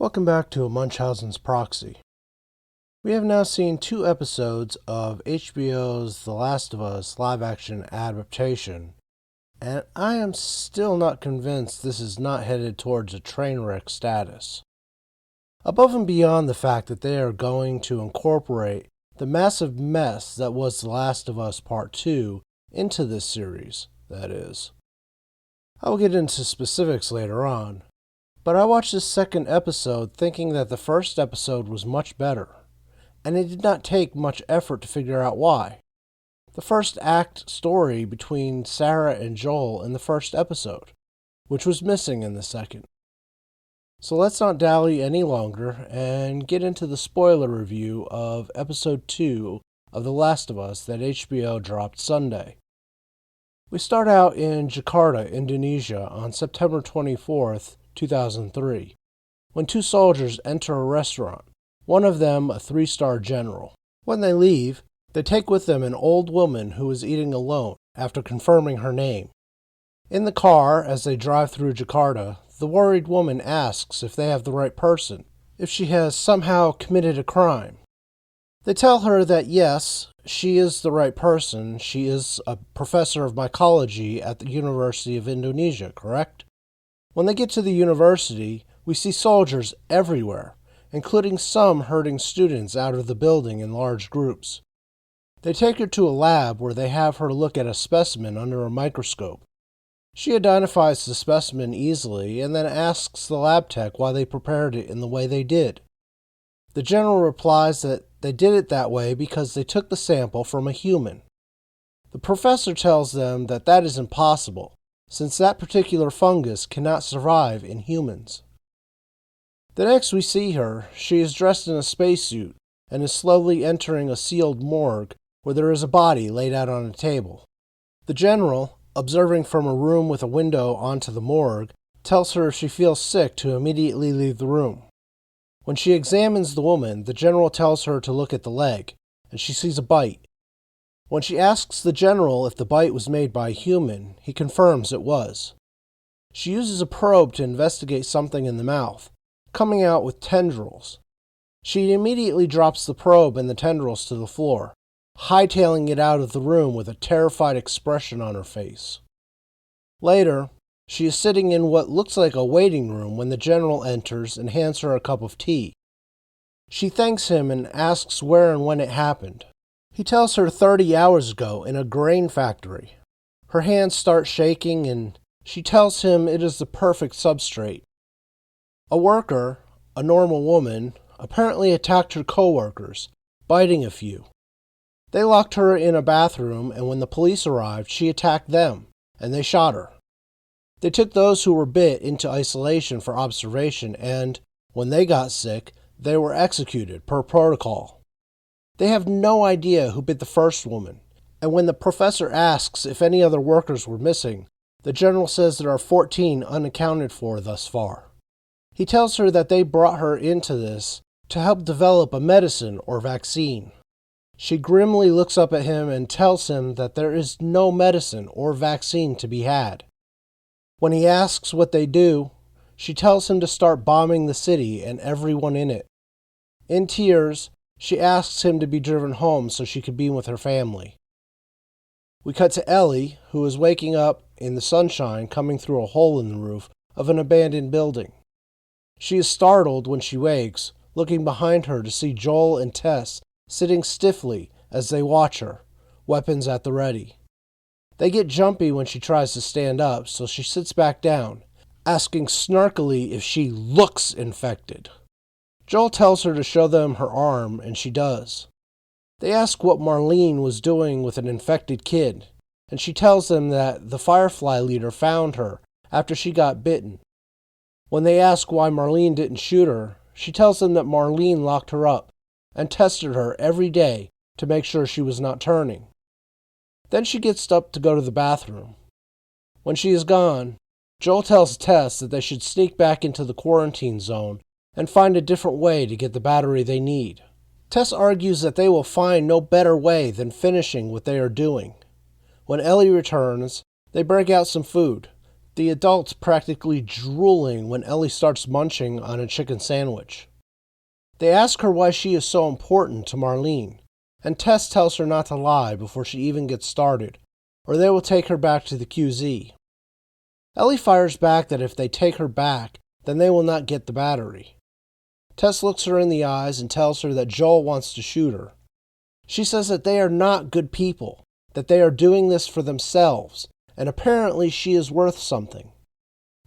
Welcome back to Munchausen's Proxy. We have now seen 2 episodes of HBO's The Last of Us live-action adaptation, and I am still not convinced this is not headed towards a train wreck status. Above and beyond the fact that they are going to incorporate the massive mess that was The Last of Us Part 2 into this series, that is. I will get into specifics later on. But I watched this second episode thinking that the first episode was much better, and it did not take much effort to figure out why. The first act story between Sarah and Joel in the first episode, which was missing in the second. So let's not dally any longer and get into the spoiler review of episode 2 of The Last of Us that HBO dropped Sunday. We start out in Jakarta, Indonesia on September 24th, 2003, when 2 soldiers enter a restaurant, one of them a 3-star general. When they leave, they take with them an old woman who is eating alone after confirming her name. In the car, as they drive through Jakarta, the worried woman asks if they have the right person, if she has somehow committed a crime. They tell her that yes, she is the right person. She is a professor of mycology at the University of Indonesia, correct? When they get to the university, we see soldiers everywhere, including some herding students out of the building in large groups. They take her to a lab where they have her look at a specimen under a microscope. She identifies the specimen easily and then asks the lab tech why they prepared it in the way they did. The general replies that they did it that way because they took the sample from a human. The professor tells them that that is impossible, since that particular fungus cannot survive in humans. The next we see her, she is dressed in a spacesuit and is slowly entering a sealed morgue where there is a body laid out on a table. The general, observing from a room with a window onto the morgue, tells her if she feels sick to immediately leave the room. When she examines the woman, the general tells her to look at the leg, and she sees a bite. When she asks the general if the bite was made by a human, he confirms it was. She uses a probe to investigate something in the mouth, coming out with tendrils. She immediately drops the probe and the tendrils to the floor, hightailing it out of the room with a terrified expression on her face. Later, she is sitting in what looks like a waiting room when the general enters and hands her a cup of tea. She thanks him and asks where and when it happened. He tells her 30 hours ago in a grain factory. Her hands start shaking and she tells him it is the perfect substrate. A worker, a normal woman, apparently attacked her co-workers, biting a few. They locked her in a bathroom, and when the police arrived, she attacked them, and they shot her. They took those who were bit into isolation for observation, and, when they got sick, they were executed per protocol. They have no idea who bit the first woman, and when the professor asks if any other workers were missing, the general says there are 14 unaccounted for thus far. He tells her that they brought her into this to help develop a medicine or vaccine. She grimly looks up at him and tells him that there is no medicine or vaccine to be had. When he asks what they do, she tells him to start bombing the city and everyone in it. In tears, she asks him to be driven home so she could be with her family. We cut to Ellie, who is waking up in the sunshine coming through a hole in the roof of an abandoned building. She is startled when she wakes, looking behind her to see Joel and Tess sitting stiffly as they watch her, weapons at the ready. They get jumpy when she tries to stand up, so she sits back down, asking snarkily if she looks infected. Joel tells her to show them her arm, and she does. They ask what Marlene was doing with an infected kid, and she tells them that the Firefly leader found her after she got bitten. When they ask why Marlene didn't shoot her, she tells them that Marlene locked her up and tested her every day to make sure she was not turning. Then she gets up to go to the bathroom. When she is gone, Joel tells Tess that they should sneak back into the quarantine zone and find a different way to get the battery they need. Tess argues that they will find no better way than finishing what they are doing. When Ellie returns, they break out some food, the adults practically drooling when Ellie starts munching on a chicken sandwich. They ask her why she is so important to Marlene, and Tess tells her not to lie before she even gets started, or they will take her back to the QZ. Ellie fires back that if they take her back, then they will not get the battery. Tess looks her in the eyes and tells her that Joel wants to shoot her. She says that they are not good people, that they are doing this for themselves, and apparently she is worth something.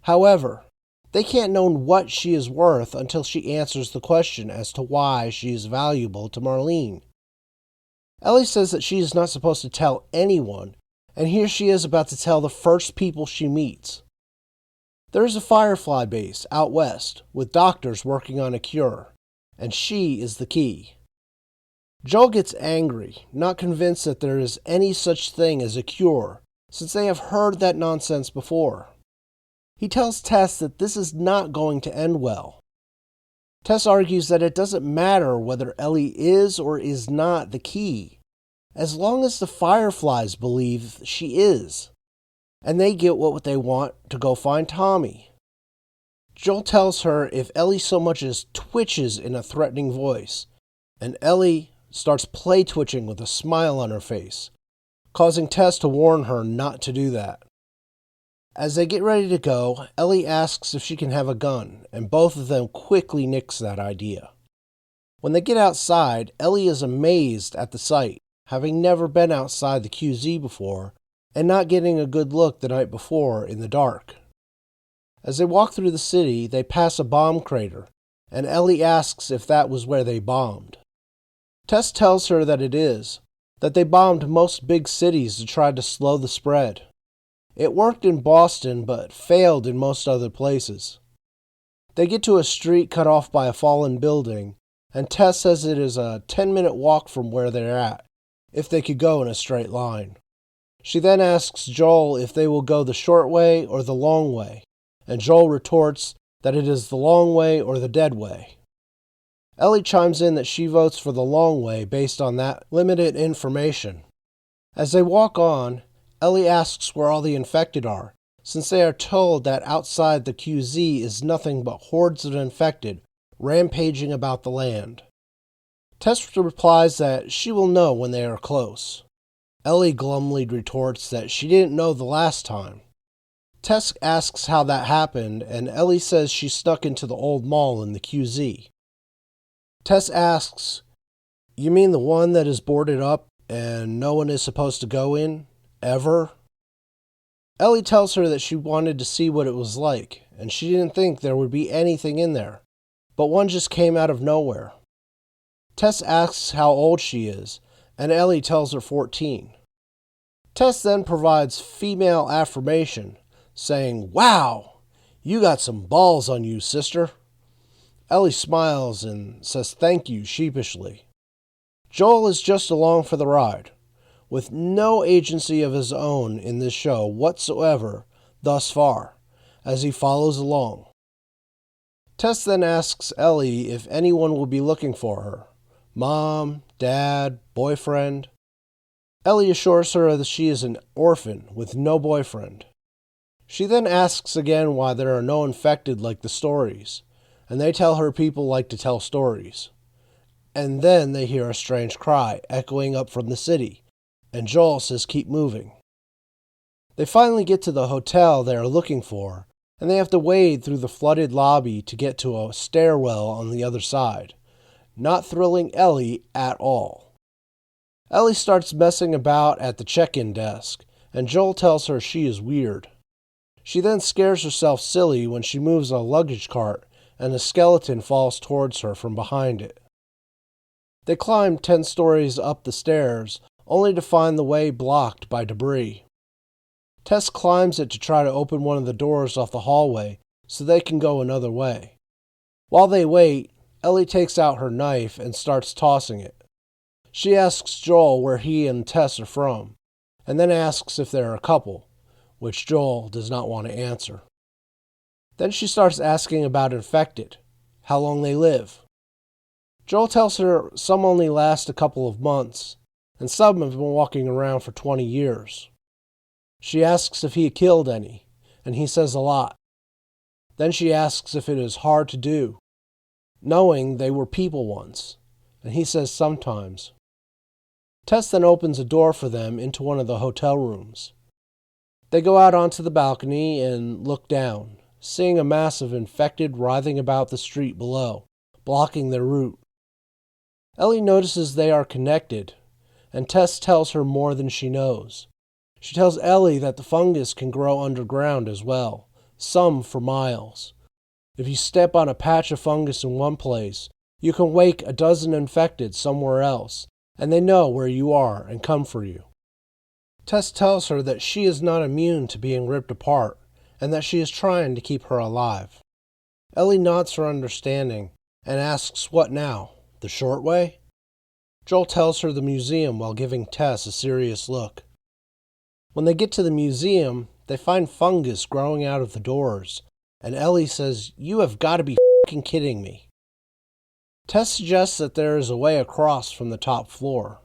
However, they can't know what she is worth until she answers the question as to why she is valuable to Marlene. Ellie says that she is not supposed to tell anyone, and here she is about to tell the first people she meets. There is a Firefly base out west with doctors working on a cure, and she is the key. Joel gets angry, not convinced that there is any such thing as a cure, since they have heard that nonsense before. He tells Tess that this is not going to end well. Tess argues that it doesn't matter whether Ellie is or is not the key, as long as the Fireflies believe she is, and they get what they want to go find Tommy. Joel tells her if Ellie so much as twitches in a threatening voice, and Ellie starts play twitching with a smile on her face, causing Tess to warn her not to do that. As they get ready to go, Ellie asks if she can have a gun, and both of them quickly nix that idea. When they get outside, Ellie is amazed at the sight, having never been outside the QZ before, and not getting a good look the night before in the dark. As they walk through the city, they pass a bomb crater, and Ellie asks if that was where they bombed. Tess tells her that it is, that they bombed most big cities to try to slow the spread. It worked in Boston, but failed in most other places. They get to a street cut off by a fallen building, and Tess says it is a 10-minute walk from where they're at, if they could go in a straight line. She then asks Joel if they will go the short way or the long way, and Joel retorts that it is the long way or the dead way. Ellie chimes in that she votes for the long way based on that limited information. As they walk on, Ellie asks where all the infected are, since they are told that outside the QZ is nothing but hordes of infected rampaging about the land. Tess replies that she will know when they are close. Ellie glumly retorts that she didn't know the last time. Tess asks how that happened, and Ellie says she snuck into the old mall in the QZ. Tess asks, "You mean the one that is boarded up and no one is supposed to go in? Ever?" Ellie tells her that she wanted to see what it was like, and she didn't think there would be anything in there, but one just came out of nowhere. Tess asks how old she is, and Ellie tells her 14. Tess then provides female affirmation, saying, "Wow, you got some balls on you, sister." Ellie smiles and says thank you sheepishly. Joel is just along for the ride, with no agency of his own in this show whatsoever thus far, as he follows along. Tess then asks Ellie if anyone will be looking for her. Mom, dad, boyfriend. Ellie assures her that she is an orphan with no boyfriend. She then asks again why there are no infected like the stories, and they tell her people like to tell stories. And then they hear a strange cry echoing up from the city, and Joel says keep moving. They finally get to the hotel they are looking for, and they have to wade through the flooded lobby to get to a stairwell on the other side, not thrilling Ellie at all. Ellie starts messing about at the check-in desk, and Joel tells her she is weird. She then scares herself silly when she moves a luggage cart and a skeleton falls towards her from behind it. They climb 10 stories up the stairs, only to find the way blocked by debris. Tess climbs it to try to open one of the doors off the hallway so they can go another way. While they wait, Ellie takes out her knife and starts tossing it. She asks Joel where he and Tess are from, and then asks if they're a couple, which Joel does not want to answer. Then she starts asking about infected, how long they live. Joel tells her some only last a couple of months, and some have been walking around for 20 years. She asks if he killed any, and he says a lot. Then she asks if it is hard to do, knowing they were people once, and he says sometimes. Tess then opens a door for them into one of the hotel rooms. They go out onto the balcony and look down, seeing a mass of infected writhing about the street below, blocking their route. Ellie notices they are connected, and Tess tells her more than she knows. She tells Ellie that the fungus can grow underground as well, some for miles. If you step on a patch of fungus in one place, you can wake a dozen infected somewhere else, and they know where you are and come for you. Tess tells her that she is not immune to being ripped apart, and that she is trying to keep her alive. Ellie nods her understanding and asks what now, the short way? Joel tells her the museum while giving Tess a serious look. When they get to the museum, they find fungus growing out of the doors, and Ellie says, "You have got to be f***ing kidding me." Tess suggests that there is a way across from the top floor.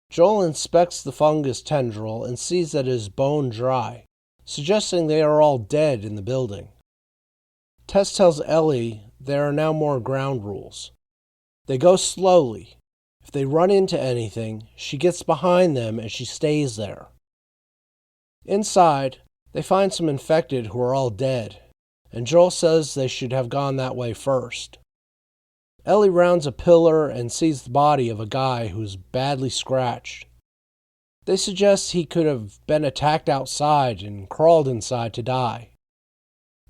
Joel inspects the fungus tendril and sees that it is bone dry, suggesting they are all dead in the building. Tess tells Ellie there are now more ground rules. They go slowly. If they run into anything, she gets behind them and she stays there. Inside, they find some infected who are all dead, and Joel says they should have gone that way first. Ellie rounds a pillar and sees the body of a guy who's badly scratched. They suggest he could have been attacked outside and crawled inside to die.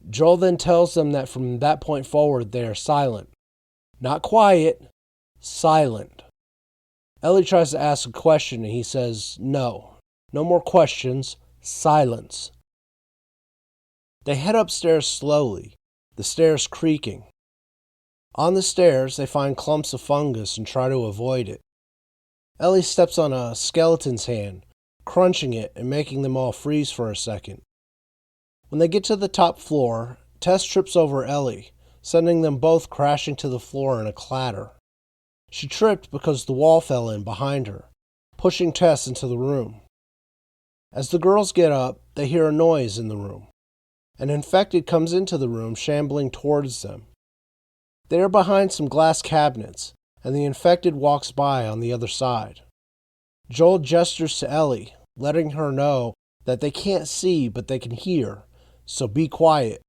Joel then tells them that from that point forward they are silent. Not quiet, silent. Ellie tries to ask a question and he says, no more questions, silence. They head upstairs slowly, the stairs creaking. On the stairs, they find clumps of fungus and try to avoid it. Ellie steps on a skeleton's hand, crunching it and making them all freeze for a second. When they get to the top floor, Tess trips over Ellie, sending them both crashing to the floor in a clatter. She tripped because the wall fell in behind her, pushing Tess into the room. As the girls get up, they hear a noise in the room. An infected comes into the room, shambling towards them. They are behind some glass cabinets, and the infected walks by on the other side. Joel gestures to Ellie, letting her know that they can't see but they can hear, so be quiet.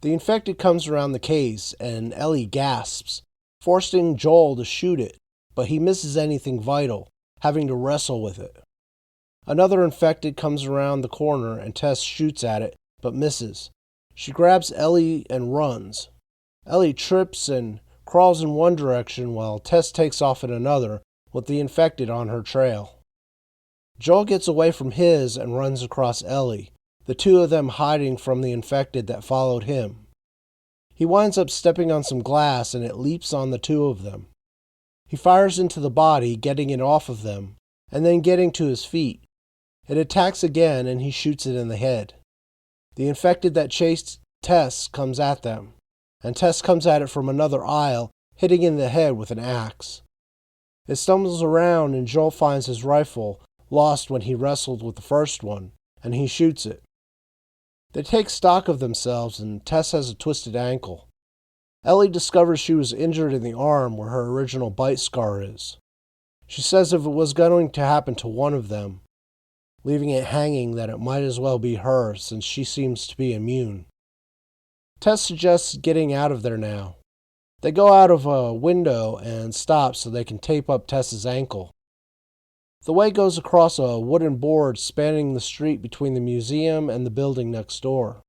The infected comes around the case, and Ellie gasps, forcing Joel to shoot it, but he misses anything vital, having to wrestle with it. Another infected comes around the corner, and Tess shoots at it, but misses. She grabs Ellie and runs. Ellie trips and crawls in one direction while Tess takes off in another, with the infected on her trail. Joel gets away from his and runs across Ellie, the two of them hiding from the infected that followed him. He winds up stepping on some glass and it leaps on the two of them. He fires into the body, getting it off of them, and then getting to his feet. It attacks again and he shoots it in the head. The infected that chased Tess comes at them, and Tess comes at it from another aisle, hitting in the head with an axe. It stumbles around and Joel finds his rifle, lost when he wrestled with the first one, and he shoots it. They take stock of themselves and Tess has a twisted ankle. Ellie discovers she was injured in the arm where her original bite scar is. She says if it was going to happen to one of them, leaving it hanging that it might as well be her since she seems to be immune. Tess suggests getting out of there now. They go out of a window and stop so they can tape up Tess's ankle. The way goes across a wooden board spanning the street between the museum and the building next door.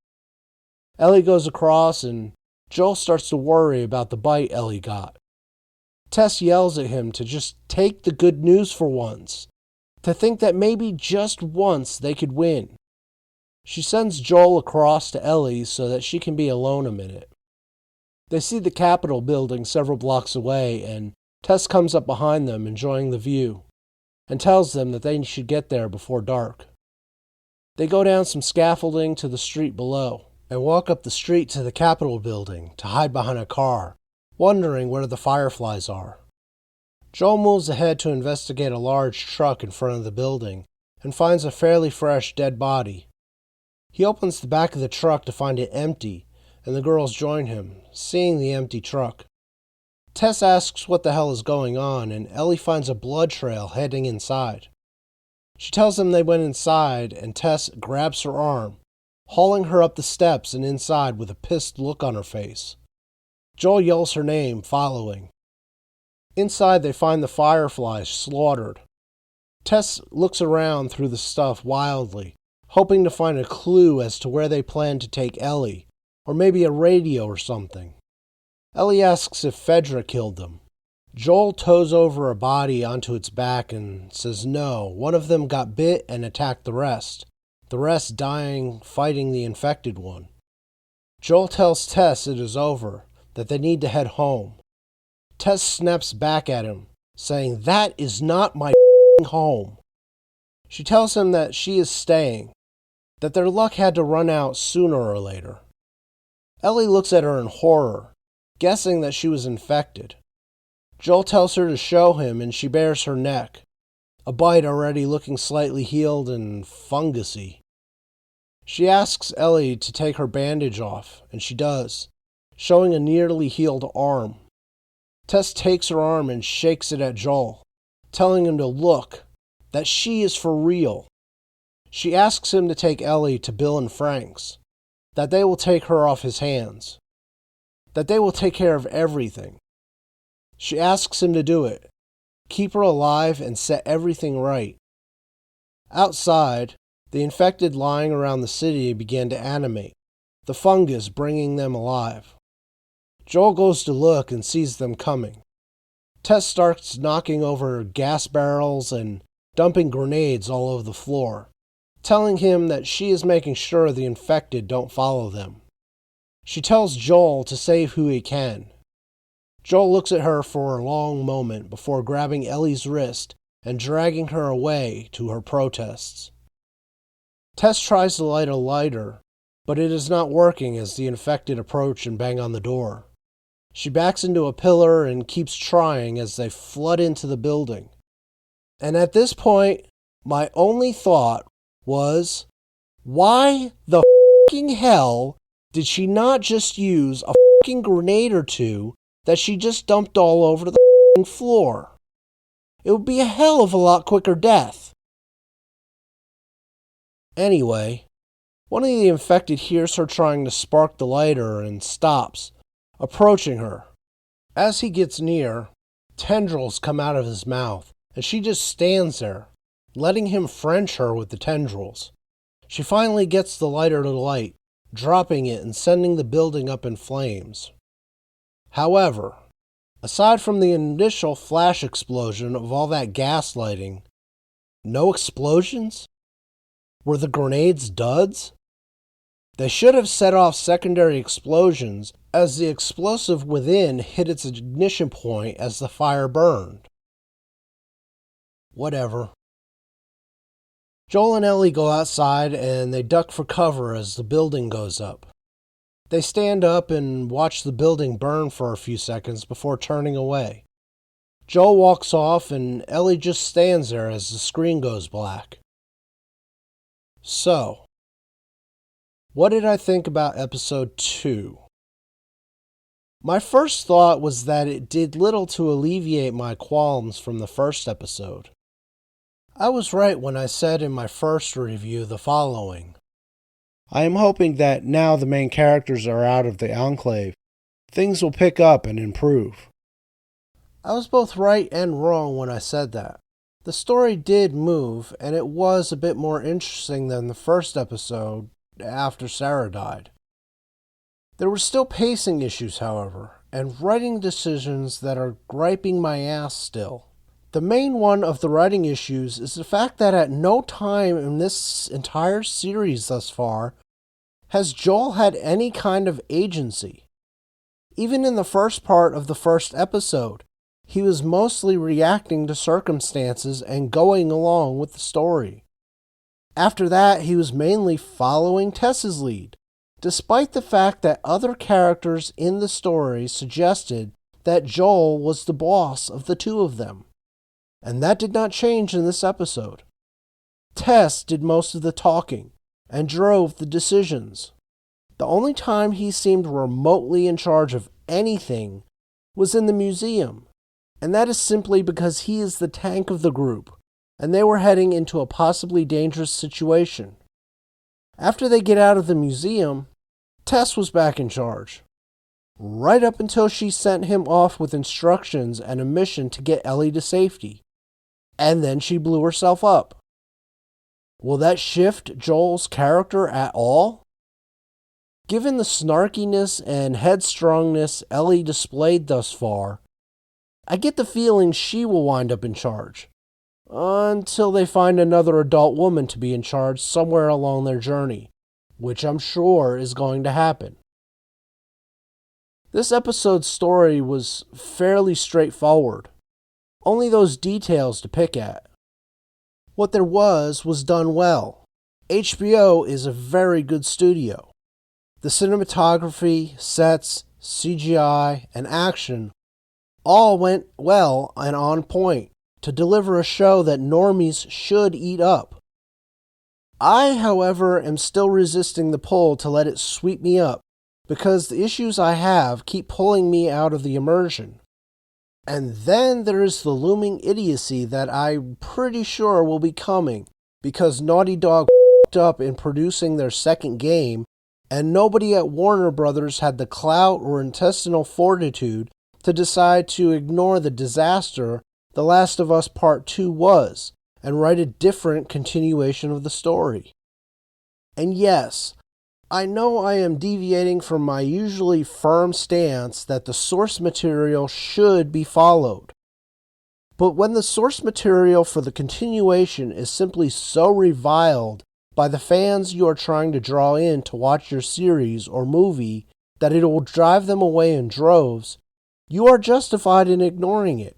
Ellie goes across and Joel starts to worry about the bite Ellie got. Tess yells at him to just take the good news for once, to think that maybe just once they could win. She sends Joel across to Ellie so that she can be alone a minute. They see the Capitol building several blocks away, and Tess comes up behind them, enjoying the view, and tells them that they should get there before dark. They go down some scaffolding to the street below, and walk up the street to the Capitol building to hide behind a car, wondering where the fireflies are. Joel moves ahead to investigate a large truck in front of the building, and finds a fairly fresh dead body. He opens the back of the truck to find it empty, and the girls join him, seeing the empty truck. Tess asks what the hell is going on, and Ellie finds a blood trail heading inside. She tells them they went inside, and Tess grabs her arm, hauling her up the steps and inside with a pissed look on her face. Joel yells her name, following. Inside, they find the fireflies slaughtered. Tess looks around through the stuff wildly, hoping to find a clue as to where they plan to take Ellie, or maybe a radio or something. Ellie asks if Fedra killed them. Joel tows over a body onto its back and says no, one of them got bit and attacked the rest dying fighting the infected one. Joel tells Tess it is over, that they need to head home. Tess snaps back at him, saying, "That is not my home." She tells him that she is staying, that their luck had to run out sooner or later. Ellie looks at her in horror, guessing that she was infected. Joel tells her to show him, and she bares her neck, a bite already looking slightly healed and fungusy. She asks Ellie to take her bandage off, and she does, showing a nearly healed arm. Tess takes her arm and shakes it at Joel, telling him to look, that she is for real. She asks him to take Ellie to Bill and Frank's, that they will take her off his hands, that they will take care of everything. She asks him to do it, keep her alive and set everything right. Outside, the infected lying around the city began to animate, the fungus bringing them alive. Joel goes to look and sees them coming. Tess starts knocking over gas barrels and dumping grenades all over the floor, telling him that she is making sure the infected don't follow them. She tells Joel to save who he can. Joel looks at her for a long moment before grabbing Ellie's wrist and dragging her away to her protests. Tess tries to light a lighter, but it is not working as the infected approach and bang on the door. She backs into a pillar and keeps trying as they flood into the building. And at this point, my only thought was, why the f***ing hell did she not just use a f***ing grenade or two that she just dumped all over the f***ing floor? It would be a hell of a lot quicker death. Anyway, one of the infected hears her trying to spark the lighter and stops, approaching her. As he gets near, tendrils come out of his mouth, and she just stands there, letting him French her with the tendrils. She finally gets the lighter to light, dropping it and sending the building up in flames. However, aside from the initial flash explosion of all that gas lighting, no explosions? Were the grenades duds? They should have set off secondary explosions as the explosive within hit its ignition point as the fire burned. Whatever. Joel and Ellie go outside and they duck for cover as the building goes up. They stand up and watch the building burn for a few seconds before turning away. Joel walks off and Ellie just stands there as the screen goes black. So, what did I think about episode 2? My first thought was that it did little to alleviate my qualms from the first episode. I was right when I said in my first review the following. I am hoping that now the main characters are out of the enclave, things will pick up and improve. I was both right and wrong when I said that. The story did move, and it was a bit more interesting than the first episode after Sarah died. There were still pacing issues, however, and writing decisions that are griping my ass still. The main one of the writing issues is the fact that at no time in this entire series thus far has Joel had any kind of agency. Even in the first part of the first episode, he was mostly reacting to circumstances and going along with the story. After that, he was mainly following Tess's lead, despite the fact that other characters in the story suggested that Joel was the boss of the two of them. And that did not change in this episode. Tess did most of the talking, and drove the decisions. The only time he seemed remotely in charge of anything was in the museum, and that is simply because he is the tank of the group, and they were heading into a possibly dangerous situation. After they get out of the museum, Tess was back in charge, right up until she sent him off with instructions and a mission to get Ellie to safety, and then she blew herself up. Will that shift Joel's character at all? Given the snarkiness and headstrongness Ellie displayed thus far, I get the feeling she will wind up in charge, until they find another adult woman to be in charge somewhere along their journey, which I'm sure is going to happen. This episode's story was fairly straightforward, only those details to pick at. What there was done well. HBO is a very good studio. The cinematography, sets, CGI, and action all went well and on point to deliver a show that normies should eat up. I, however, am still resisting the pull to let it sweep me up because the issues I have keep pulling me out of the immersion. And then there is the looming idiocy that I'm pretty sure will be coming because Naughty Dog f***ed up in producing their second game, and nobody at Warner Brothers had the clout or intestinal fortitude to decide to ignore the disaster The Last of Us Part 2 was, and write a different continuation of the story. And yes, I know I am deviating from my usually firm stance that the source material should be followed. But when the source material for the continuation is simply so reviled by the fans you are trying to draw in to watch your series or movie that it will drive them away in droves, you are justified in ignoring it.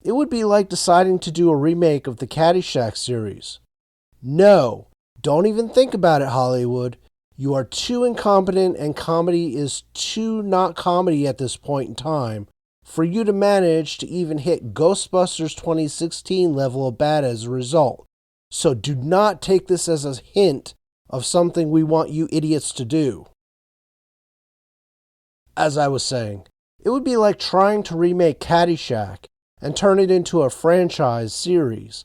It would be like deciding to do a remake of the Caddyshack series. No, don't even think about it, Hollywood. You are too incompetent and comedy is too not comedy at this point in time for you to manage to even hit Ghostbusters 2016 level of bad as a result. So do not take this as a hint of something we want you idiots to do. As I was saying, it would be like trying to remake Caddyshack and turn it into a franchise series,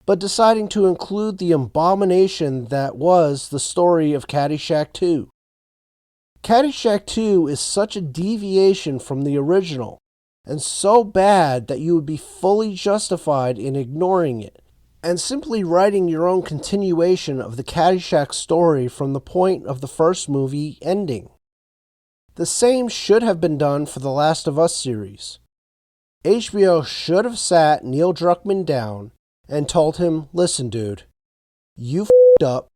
but deciding to include the abomination that was the story of Caddyshack 2. Caddyshack 2 is such a deviation from the original, and so bad that you would be fully justified in ignoring it, and simply writing your own continuation of the Caddyshack story from the point of the first movie ending. The same should have been done for the Last of Us series. HBO should have sat Neil Druckmann down and told him, listen dude, you f***ed up,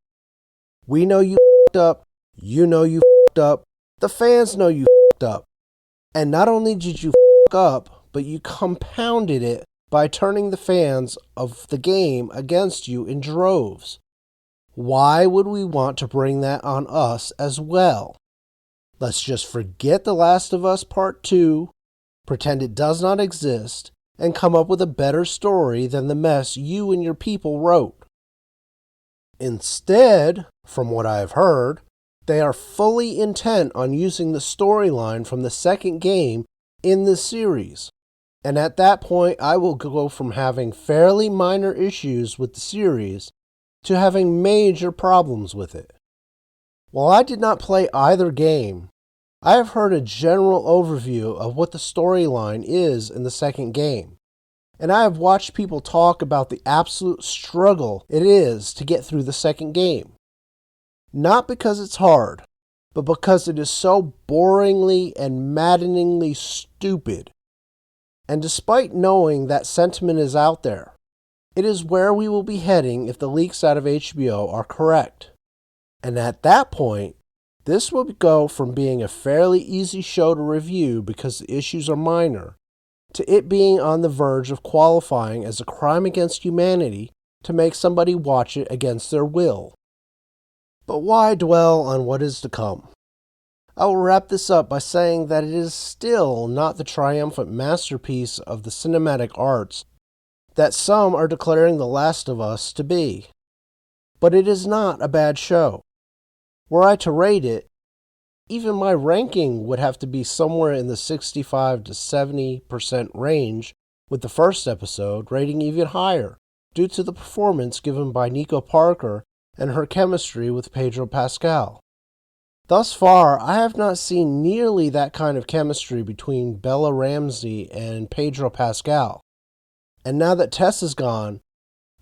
we know you f***ed up, you know you f***ed up, the fans know you f***ed up, and not only did you f*** up, but you compounded it by turning the fans of the game against you in droves. Why would we want to bring that on us as well? Let's just forget The Last of Us Part 2, pretend it does not exist, and come up with a better story than the mess you and your people wrote. Instead, from what I have heard, they are fully intent on using the storyline from the second game in this series. And at that point, I will go from having fairly minor issues with the series to having major problems with it. While I did not play either game, I have heard a general overview of what the storyline is in the second game, and I have watched people talk about the absolute struggle it is to get through the second game. Not because it's hard, but because it is so boringly and maddeningly stupid. And despite knowing that sentiment is out there, it is where we will be heading if the leaks out of HBO are correct. And at that point, this will go from being a fairly easy show to review because the issues are minor, to it being on the verge of qualifying as a crime against humanity to make somebody watch it against their will. But why dwell on what is to come? I will wrap this up by saying that it is still not the triumphant masterpiece of the cinematic arts that some are declaring The Last of Us to be. but it is not a bad show. Were I to rate it, even my ranking would have to be somewhere in the 65 to 70% range, with the first episode rating even higher due to the performance given by Nico Parker and her chemistry with Pedro Pascal. Thus far, I have not seen nearly that kind of chemistry between Bella Ramsey and Pedro Pascal. And now that Tess is gone,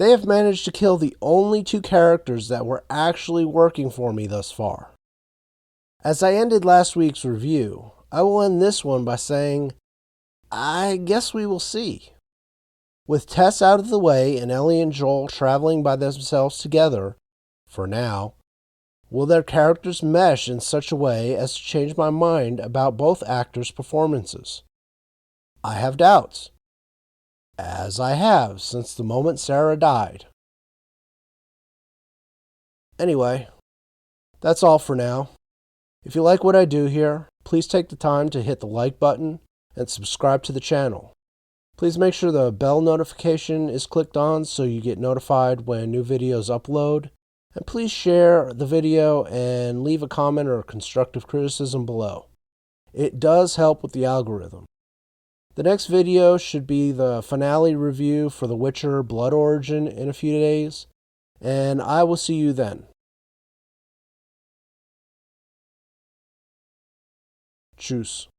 they have managed to kill the only two characters that were actually working for me thus far. As I ended last week's review, I will end this one by saying, I guess we will see. With Tess out of the way and Ellie and Joel traveling by themselves together, for now, will their characters mesh in such a way as to change my mind about both actors' performances? I have doubts, as I have since the moment Sarah died. Anyway, that's all for now. If you like what I do here, please take the time to hit the like button and subscribe to the channel. Please make sure the bell notification is clicked on so you get notified when new videos upload. And please share the video and leave a comment or constructive criticism below. It does help with the algorithm. The next video should be the finale review for The Witcher Blood Origin in a few days, and I will see you then. Tschüss.